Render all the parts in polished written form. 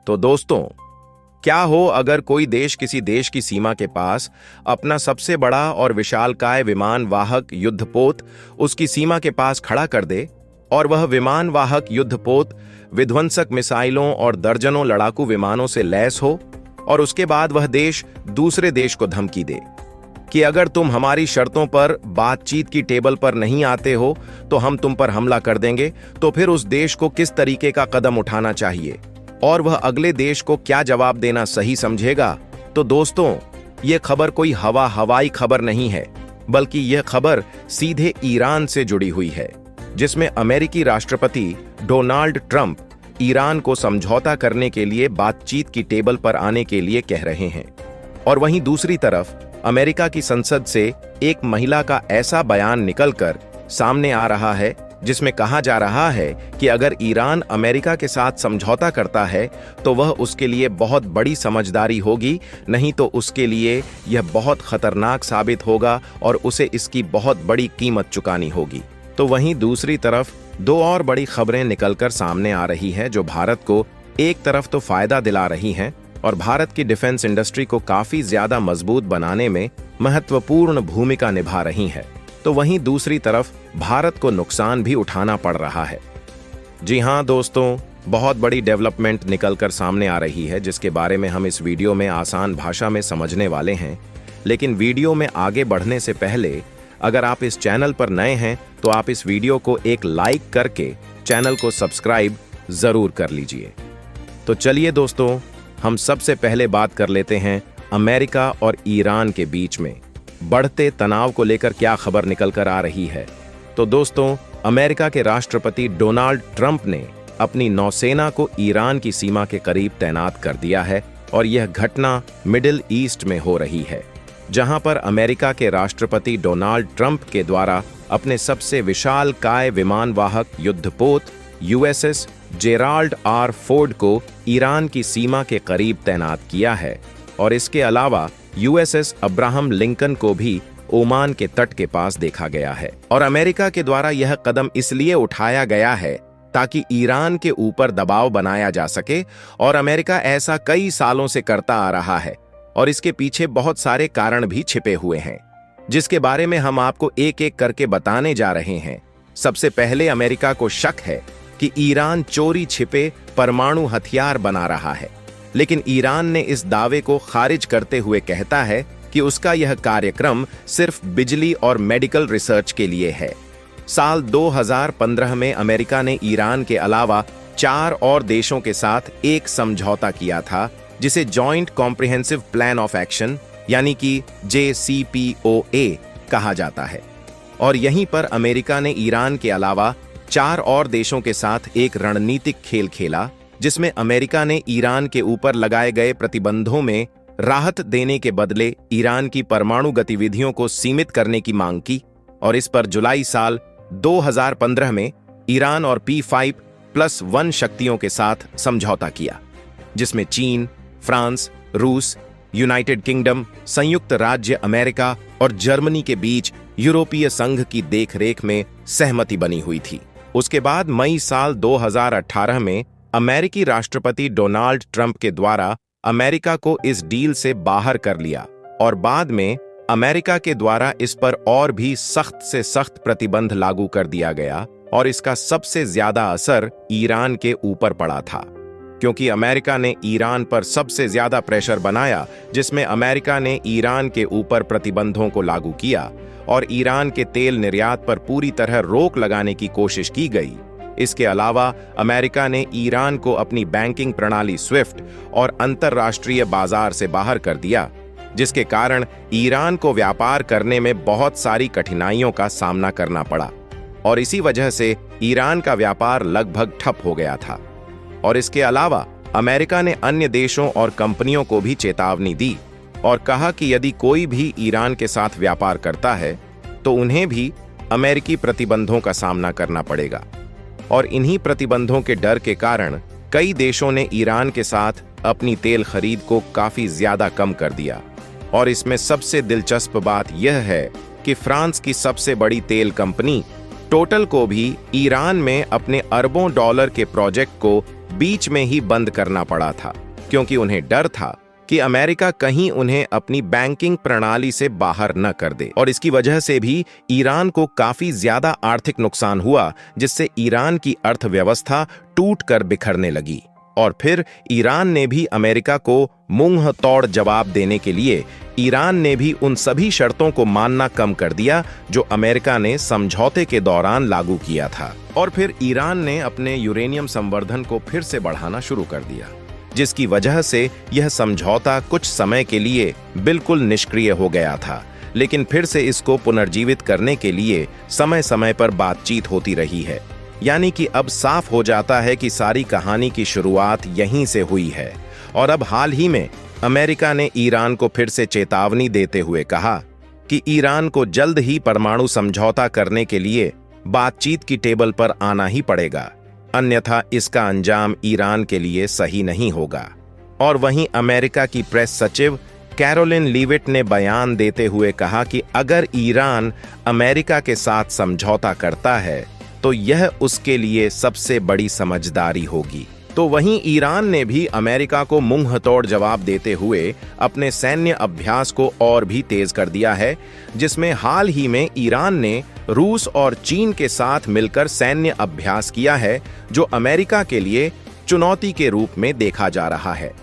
तो दोस्तों, क्या हो अगर कोई देश किसी देश की सीमा के पास अपना सबसे बड़ा और विशालकाय विमान वाहक युद्धपोत उसकी सीमा के पास खड़ा कर दे और वह विमान वाहक युद्धपोत विध्वंसक मिसाइलों और दर्जनों लड़ाकू विमानों से लैस हो और उसके बाद वह देश दूसरे देश को धमकी दे कि अगर तुम हमारी शर्तों पर बातचीत की टेबल पर नहीं आते हो तो हम तुम पर हमला कर देंगे। तो फिर उस देश को किस तरीके का कदम उठाना चाहिए और वह अगले देश को क्या जवाब देना सही समझेगा? तो दोस्तों, यह खबर कोई हवाई खबर नहीं है, बल्कि यह खबर सीधे ईरान से जुड़ी हुई है, जिसमें अमेरिकी राष्ट्रपति डोनाल्ड ट्रंप ईरान को समझौता करने के लिए बातचीत की टेबल पर आने के लिए कह रहे हैं। और वहीं दूसरी तरफ अमेरिका की संसद से एक महिला का ऐसा बयान निकलकर सामने आ रहा है जिसमें कहा जा रहा है कि अगर ईरान अमेरिका के साथ समझौता करता है तो वह उसके लिए बहुत बड़ी समझदारी होगी, नहीं तो उसके लिए यह बहुत खतरनाक साबित होगा और उसे इसकी बहुत बड़ी कीमत चुकानी होगी। तो वहीं दूसरी तरफ दो और बड़ी खबरें निकलकर सामने आ रही हैं जो भारत को एक तरफ तो फायदा दिला रही हैं और भारत की डिफेंस इंडस्ट्री को काफी ज्यादा मजबूत बनाने में महत्वपूर्ण भूमिका निभा रही है, तो वहीं दूसरी तरफ भारत को नुकसान भी उठाना पड़ रहा है। जी हां दोस्तों, बहुत बड़ी डेवलपमेंट निकलकर सामने आ रही है जिसके बारे में हम इस वीडियो में आसान भाषा में समझने वाले हैं। लेकिन वीडियो में आगे बढ़ने से पहले अगर आप इस चैनल पर नए हैं तो आप इस वीडियो को एक लाइक करके चैनल को सब्सक्राइब जरूर कर लीजिए। तो चलिए दोस्तों, हम सबसे पहले बात कर लेते हैं अमेरिका और ईरान के बीच में बढ़ते तनाव को लेकर क्या खबर निकल कर आ रही है। तो दोस्तों, अमेरिका के राष्ट्रपति डोनाल्ड ट्रंप ने अपनी नौसेना को ईरान की सीमा के करीब तैनात कर दिया है और यह घटना मिडिल ईस्ट में हो रही है, जहां पर अमेरिका के राष्ट्रपति डोनाल्ड ट्रंप के द्वारा अपने सबसे विशालकाय विमान वाहक युद्धपोत यूएसएस जेराल्ड आर फोर्ड को ईरान की सीमा के करीब तैनात किया है और इसके अलावा यूएसएस अब्राहम लिंकन को भी ओमान के तट के पास देखा गया है। और अमेरिका के द्वारा यह कदम इसलिए उठाया गया है ताकि ईरान के ऊपर दबाव बनाया जा सके और अमेरिका ऐसा कई सालों से करता आ रहा है और इसके पीछे बहुत सारे कारण भी छिपे हुए हैं जिसके बारे में हम आपको एक एक करके बताने जा रहे हैं। सबसे पहले अमेरिका को शक है कि ईरान चोरी छिपे परमाणु हथियार बना रहा है, लेकिन ईरान ने इस दावे को खारिज करते हुए कहता है कि उसका यह कार्यक्रम सिर्फ बिजली और मेडिकल रिसर्च के लिए है। साल 2015 में अमेरिका ने ईरान के अलावा 4 और देशों के साथ एक समझौता किया था जिसे joint comprehensive plan of action यानी कि JCPOA कहा जाता है। और यहीं पर अमेरिका ने ईरान के अलावा 4 और देशों के साथ एक रणनीतिक खेल खेला जिसमें अमेरिका ने ईरान के ऊपर लगाए गए प्रतिबंधों में राहत देने के बदले ईरान की परमाणु गतिविधियों को सीमित करने की मांग की और इस पर जुलाई साल 2015 में ईरान और P5+1 शक्तियों के साथ समझौता किया, जिसमें चीन, फ्रांस, रूस, यूनाइटेड किंगडम, संयुक्त राज्य अमेरिका और जर्मनी के बीच यूरोपीय संघ की देखरेख में सहमति बनी हुई थी। उसके बाद मई साल 2018 में अमेरिकी राष्ट्रपति डोनाल्ड ट्रंप के द्वारा अमेरिका को इस डील से बाहर कर लिया और बाद में अमेरिका के द्वारा इस पर और भी सख्त से सख्त प्रतिबंध लागू कर दिया गया और इसका सबसे ज्यादा असर ईरान के ऊपर पड़ा था, क्योंकि अमेरिका ने ईरान पर सबसे ज्यादा प्रेशर बनाया, जिसमें अमेरिका ने ईरान के ऊपर प्रतिबंधों को लागू किया और ईरान के तेल निर्यात पर पूरी तरह रोक लगाने की कोशिश की गई। इसके अलावा अमेरिका ने ईरान को अपनी बैंकिंग प्रणाली स्विफ्ट और अंतर्राष्ट्रीय बाजार से बाहर कर दिया, जिसके कारण ईरान को व्यापार करने में बहुत सारी कठिनाइयों का सामना करना पड़ा और इसी वजह से ईरान का व्यापार लगभग ठप हो गया था। और इसके अलावा अमेरिका ने अन्य देशों और कंपनियों को भी चेतावनी दी और कहा कि यदि कोई भी ईरान के साथ व्यापार करता है तो उन्हें भी अमेरिकी प्रतिबंधों का सामना करना पड़ेगा। और इन्हीं प्रतिबंधों के डर के कारण कई देशों ने ईरान के साथ अपनी तेल खरीद को काफी ज्यादा कम कर दिया। और इसमें सबसे दिलचस्प बात यह है कि फ्रांस की सबसे बड़ी तेल कंपनी टोटल को भी ईरान में अपने अरबों डॉलर के प्रोजेक्ट को बीच में ही बंद करना पड़ा था, क्योंकि उन्हें डर था कि अमेरिका कहीं उन्हें अपनी बैंकिंग प्रणाली से बाहर न कर दे। और इसकी वजह से भी ईरान को काफी ज्यादा आर्थिक नुकसान हुआ, जिससे ईरान की अर्थव्यवस्था टूटकर बिखरने लगी। और फिर ईरान ने भी अमेरिका को मुंह तोड़ जवाब देने के लिए ईरान ने भी उन सभी शर्तों को मानना कम कर दिया जो अमेरिका ने समझौते के दौरान लागू किया था। और फिर ईरान ने अपने यूरेनियम संवर्धन को फिर से बढ़ाना शुरू कर दिया, जिसकी वजह से यह समझौता कुछ समय के लिए बिल्कुल निष्क्रिय हो गया था। लेकिन फिर से इसको पुनर्जीवित करने के लिए समय समय पर बातचीत होती रही है। यानी कि अब साफ हो जाता है कि सारी कहानी की शुरुआत यहीं से हुई है। और अब हाल ही में अमेरिका ने ईरान को फिर से चेतावनी देते हुए कहा कि ईरान को जल्द ही परमाणु समझौता करने के लिए बातचीत की टेबल पर आना ही पड़ेगा, अन्यथा इसका अंजाम ईरान के लिए सही नहीं होगा। और वहीं अमेरिका की प्रेस सचिव कैरोलिन लीविट ने बयान देते हुए कहा कि अगर ईरान अमेरिका के साथ समझौता करता है तो यह उसके लिए सबसे बड़ी समझदारी होगी। तो वहीं ईरान ने भी अमेरिका को मुंह तोड़ जवाब देते हुए अपने सैन्य अभ्यास को और भी तेज कर दिया है, जिसमें हाल ही में ईरान ने रूस और चीन के साथ मिलकर सैन्य अभ्यास किया है, जो अमेरिका के लिए चुनौती के रूप में देखा जा रहा है।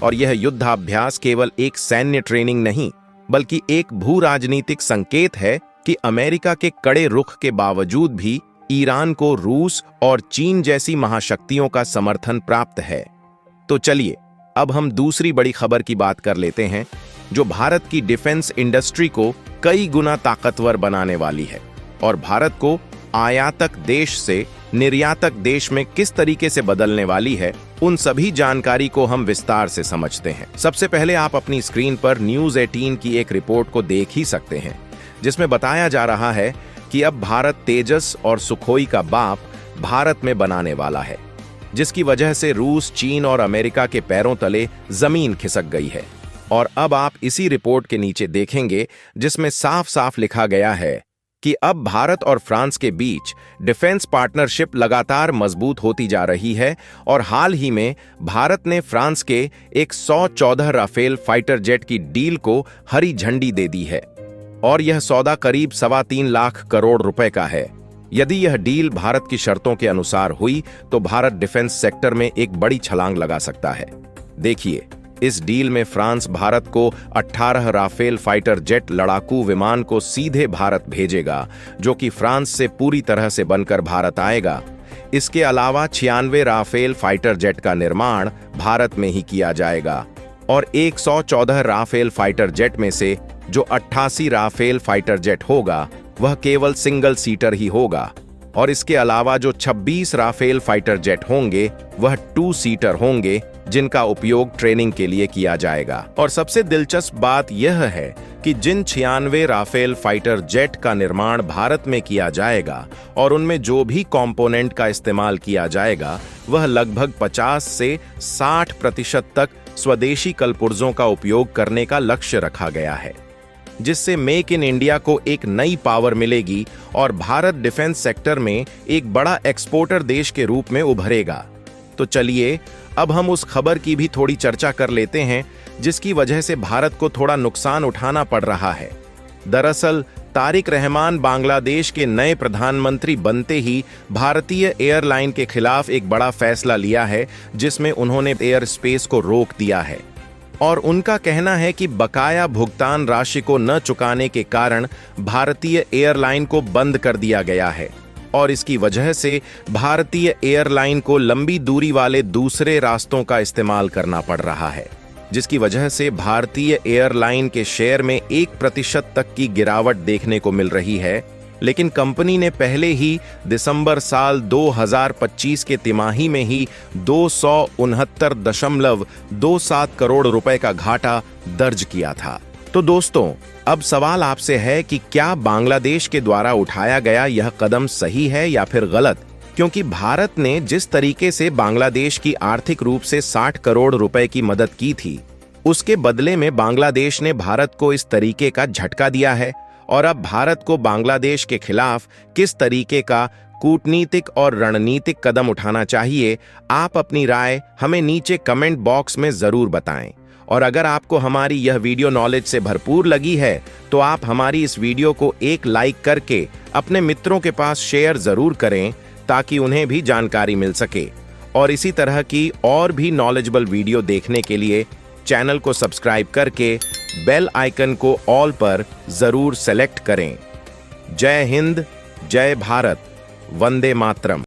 और यह युद्धाभ्यास केवल एक सैन्य ट्रेनिंग नहीं, बल्कि एक भू राजनीतिक संकेत है कि अमेरिका के कड़े रुख के बावजूद भी ईरान को रूस और चीन जैसी महाशक्तियों का समर्थन प्राप्त है। तो चलिए अब हम दूसरी बड़ी खबर की बात कर लेते हैं, जो भारत की डिफेंस इंडस्ट्री को कई गुना ताकतवर बनाने वाली है और भारत को आयातक देश से निर्यातक देश में किस तरीके से बदलने वाली है। उन सभी जानकारी को हम विस्तार से समझते हैं। सबसे पहले आप अपनी स्क्रीन पर न्यूज़ 18 की एक रिपोर्ट को देख ही सकते हैं, जिसमें बताया जा रहा है कि अब भारत तेजस और सुखोई का बाप भारत में बनाने वाला है, जिसकी वजह से रूस, चीन और अमेरिका के पैरों तले जमीन खिसक गई है। और अब आप इसी रिपोर्ट के नीचे देखेंगे, जिसमें साफ साफ लिखा गया है कि अब भारत और फ्रांस के बीच डिफेंस पार्टनरशिप लगातार मजबूत होती जा रही है। और हाल ही में भारत ने फ्रांस के 114 राफेल फाइटर जेट की डील को हरी झंडी दे दी है और यह सौदा करीब 3.25 लाख करोड़ रुपए का है। यदि यह डील भारत की शर्तों के अनुसार हुई तो भारत डिफेंस सेक्टर में एक बड़ी छलांग लगा सकता है। देखिए, इस डील में फ्रांस भारत को 18 राफेल फाइटर जेट लड़ाकू विमान को सीधे भारत भेजेगा, जो कि फ्रांस से पूरी तरह से बनकर भारत आएगा। इसके अलावा 96 राफेल फाइटर जेट का निर्माण भारत में ही किया जाएगा और 114 राफेल फाइटर जेट में से जो 88 राफेल फाइटर जेट होगा वह केवल सिंगल सीटर ही होगा। और इसके अलावा जो 26 राफेल फाइटर जेट होंगे वह 2 सीटर होंगे, जिनका उपयोग ट्रेनिंग के लिए किया जाएगा। और सबसे दिलचस्प बात यह है कि जिन 96 राफेल फाइटर जेट का निर्माण भारत में किया जाएगा और उनमें जो भी कंपोनेंट का इस्तेमाल किया जाएगा वह लगभग 50 से 60% तक स्वदेशी कलपुर्जों का उपयोग करने का लक्ष्य रखा गया है, जिससे मेक इन इंडिया को एक नई पावर मिलेगी और भारत डिफेंस सेक्टर में एक बड़ा एक्सपोर्टर देश के रूप में उभरेगा। तो चलिए अब हम उस खबर की भी थोड़ी चर्चा कर लेते हैं, जिसकी वजह से भारत को थोड़ा नुकसान उठाना पड़ रहा है। दरअसल तारिक रहमान बांग्लादेश के नए प्रधानमंत्री बनते ही भारतीय एयरलाइन के खिलाफ एक बड़ा फैसला लिया है, जिसमें उन्होंने एयर स्पेस को रोक दिया है। और उनका कहना है कि बकाया भुगतान राशि को न चुकाने के कारण भारतीय एयरलाइन को बंद कर दिया गया है और इसकी वजह से भारतीय एयरलाइन को लंबी दूरी वाले दूसरे रास्तों का इस्तेमाल करना पड़ रहा है, जिसकी वजह से भारतीय एयरलाइन के शेयर में 1% तक की गिरावट देखने को मिल रही है। लेकिन कंपनी ने पहले ही दिसंबर साल 2025 के तिमाही में ही 269.27 करोड़ रुपए का घाटा दर्ज किया था। तो दोस्तों, अब सवाल आपसे है कि क्या बांग्लादेश के द्वारा उठाया गया यह कदम सही है या फिर गलत? क्योंकि भारत ने जिस तरीके से बांग्लादेश की आर्थिक रूप से 60 करोड़ रुपए की मदद की थी, उसके बदले में बांग्लादेश ने भारत को इस तरीके का झटका दिया है और अब भारत को बांग्लादेश के खिलाफ किस तरीके का कूटनीतिक और रणनीतिक कदम उठाना चाहिए, आप अपनी राय हमें नीचे कमेंट बॉक्स में जरूर बताएं। और अगर आपको हमारी यह वीडियो नॉलेज से भरपूर लगी है तो आप हमारी इस वीडियो को एक लाइक करके अपने मित्रों के पास शेयर जरूर करें ताकि उन्हें भी जानकारी मिल सके। और इसी तरह की और भी नॉलेजेबल वीडियो देखने के लिए चैनल को सब्सक्राइब करके बेल आइकन को ऑल पर जरूर सेलेक्ट करें। जय हिंद, जय भारत, वंदे मातरम।